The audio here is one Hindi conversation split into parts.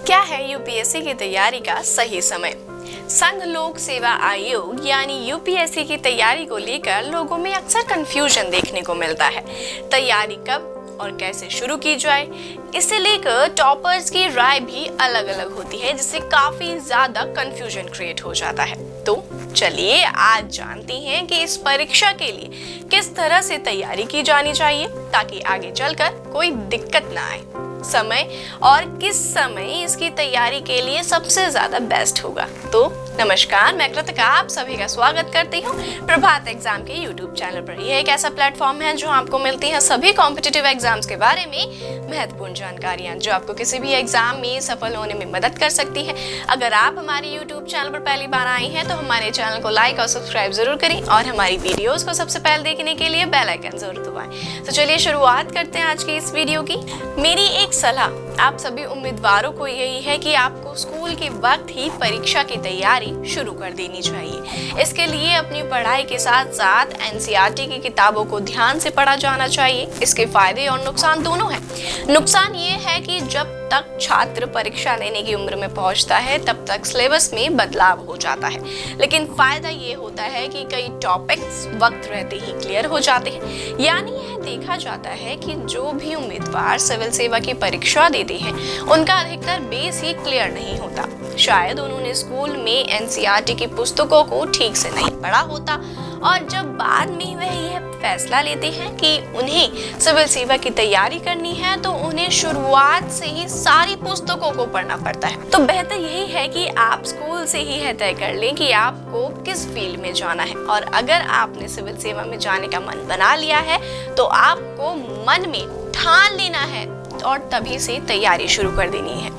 क्या है यूपीएससी की तैयारी का सही समय? संघ लोक सेवा आयोग यानी यूपीएससी की तैयारी को लेकर लोगों में अक्सर कंफ्यूजन देखने को मिलता है। तैयारी कब और कैसे शुरू की जाए, इसे लेकर टॉपर्स की राय भी अलग अलग होती है, जिससे काफी ज्यादा कंफ्यूजन क्रिएट हो जाता है। तो चलिए आज जानते हैं कि इस परीक्षा के लिए किस तरह से तैयारी की जानी चाहिए ताकि आगे चलकर कोई दिक्कत ना आए। समय और किस समय इसकी तैयारी के लिए सबसे ज्यादा बेस्ट होगा। तो नमस्कार, मैं कृतिका आप सभी का स्वागत करती हूँ प्रभात एग्जाम के यूट्यूब चैनल पर। यह एक ऐसा प्लेटफॉर्म है जो आपको मिलती है सभी कॉम्पिटिटिव एग्जाम्स के बारे में महत्वपूर्ण जानकारियां, जो आपको किसी भी एग्जाम में सफल होने में मदद कर सकती है। अगर आप हमारे यूट्यूब चैनल पर पहली बार आए हैं तो हमारे चैनल को लाइक और सब्सक्राइब जरूर करें और हमारी वीडियोस को सबसे पहले देखने के लिए बेल आइकन जरूर दबाएं। तो चलिए शुरुआत करते हैं आज की इस वीडियो की। मेरी एक सलाह आप सभी उम्मीदवारों को यही है कि आपको स्कूल के वक्त ही परीक्षा की तैयारी शुरू कर देनी चाहिए। इसके लिए अपनी पढ़ाई के साथ साथ एनसीईआरटी की किताबों को ध्यान से पढ़ा जाना चाहिए। इसके फायदे और नुकसान दोनों हैं। नुकसान ये है कि जब तक छात्र परीक्षा देने की उम्र में पहुंचता है तब तक सिलेबस में बदलाव हो जाता है, लेकिन फायदा ये होता है कि कई टॉपिक्स वक्त रहते ही क्लियर हो जाते हैं। यानी यह देखा जाता है कि जो भी उम्मीदवार सिविल सेवा की परीक्षा देते हैं उनका अधिकतर बेस ही क्लियर नहीं होता। शायद उन्होंने स्कूल में एनसीईआरटी की पुस्तकों को ठीक से नहीं पढ़ा होता और जब बाद में वह यह फैसला लेते हैं कि उन्हें सिविल सेवा की तैयारी करनी है तो उन्हें शुरुआत से ही सारी पुस्तकों को पढ़ना पड़ता है। तो बेहतर यही है कि आप स्कूल से ही यह तय कर लें कि आपको किस फील्ड में जाना है, और अगर आपने सिविल सेवा में जाने का मन बना लिया है तो आपको मन में ठान लेना है और तभी से तैयारी शुरू कर देनी है।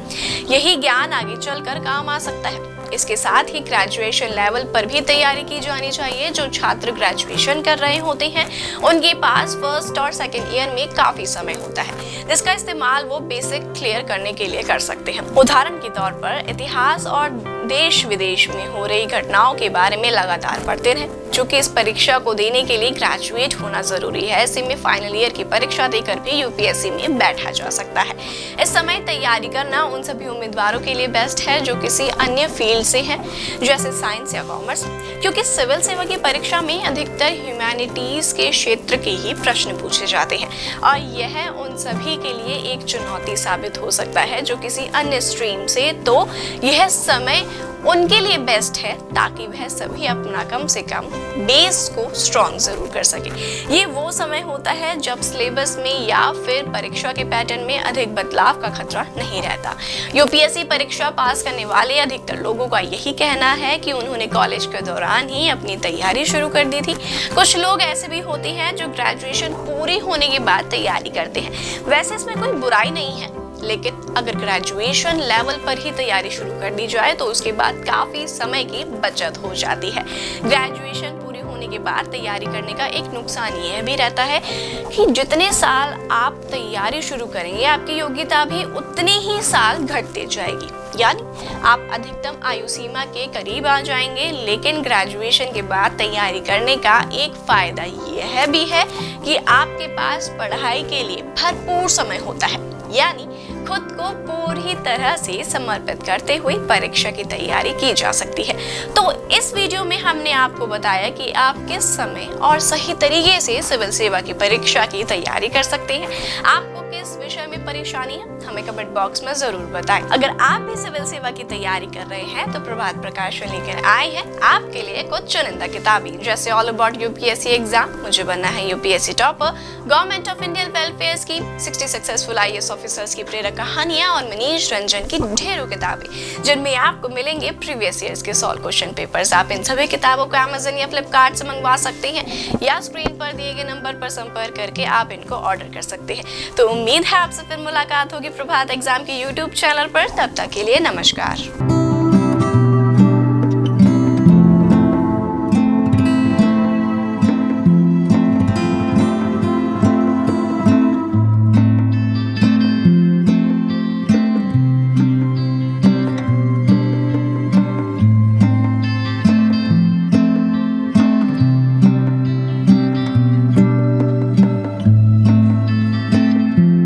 यही ज्ञान आगे चलकर काम आ सकता है। इसके साथ ही ग्रेजुएशन लेवल पर भी तैयारी की जानी चाहिए। जो छात्र ग्रेजुएशन कर रहे होते हैं उनके पास फर्स्ट और सेकंड ईयर में काफी समय होता है, जिसका इस्तेमाल वो बेसिक क्लियर करने के लिए कर सकते हैं। उदाहरण के तौर पर इतिहास और देश विदेश में हो रही घटनाओं के बारे में लगातार पढ़ते रहें। चूंकि इस परीक्षा को देने के लिए ग्रेजुएट होना जरूरी है, ऐसे में फाइनल ईयर की परीक्षा देकर भी यूपीएससी में बैठा जा सकता है। इस समय तैयारी करना उन सभी उम्मीदवारों के लिए बेस्ट है जो किसी अन्य फील्ड से हैं, जैसे साइंस या कॉमर्स, क्योंकि सिविल सेवा की परीक्षा में अधिकतर ह्यूमैनिटीज के क्षेत्र के ही प्रश्न पूछे जाते हैं और यह उन सभी के लिए एक चुनौती साबित हो सकता है जो किसी अन्य स्ट्रीम से। तो यह समय उनके लिए बेस्ट है ताकि वह सभी अपना कम से कम बेस को स्ट्रॉन्ग जरूर कर सके। ये वो समय होता है जब सिलेबस में या फिर परीक्षा के पैटर्न में अधिक बदलाव का खतरा नहीं रहता। यूपीएससी परीक्षा पास करने वाले अधिकतर लोगों का यही कहना है कि उन्होंने कॉलेज के दौरान ही अपनी तैयारी शुरू कर दी थी। कुछ लोग ऐसे भी होते हैं जो ग्रेजुएशन पूरी होने के बाद तैयारी करते हैं। वैसे इसमें कोई बुराई नहीं है, लेकिन अगर ग्रेजुएशन लेवल पर ही तैयारी शुरू कर दी जाए तो उसके बाद काफी समय की बचत हो जाती है। ग्रेजुएशन पूरी होने के बाद तैयारी करने का एक नुकसान यह भी रहता है कि जितने साल आप तैयारी शुरू करेंगे आपकी योग्यता भी उतने ही साल घटते जाएगी। यानी आप अधिकतम आयु सीमा के करीब आ जाएंगे। लेकिन ग्रेजुएशन के बाद तैयारी करने का एक फायदा यह भी है कि आपके पास पढ़ाई के लिए भरपूर समय होता है, यानी खुद को पूरी तरह से समर्पित करते हुए परीक्षा की तैयारी की जा सकती है। तो इस वीडियो में हमने आपको बताया कि आप किस समय और सही तरीके से सिविल सेवा की परीक्षा की तैयारी कर सकते हैं। आपको किस विषय में परेशानी है हमें कमेंट बॉक्स में जरूर बताएं। अगर आप भी सिविल सेवा की तैयारी कर रहे हैं तो प्रभात प्रकाशन लेकर आए हैं आपके लिए कुछ चुनिंदा किताबें, जैसे ऑल अबाउट यूपीएससी एग्जाम, मुझे बनना है UPSC topper, government of Indian welfare scheme, 60 successful IAS officers की प्रेरक कहानियां और मनीष रंजन की ढेरों किताबें जिनमें आपको मिलेंगे प्रीवियस ईयर्स के सॉल्व क्वेश्चन पेपर्स। आप इन सभी किताबों को अमेज़न या फ्लिपकार्ट से मंगवा सकते हैं या स्क्रीन पर दिए गए नंबर पर संपर्क करके आप इनको ऑर्डर कर सकते हैं। तो उम्मीद है आपसे फिर मुलाकात होगी प्रभात एग्जाम के यूट्यूब चैनल पर। तब तक के लिए नमस्कार।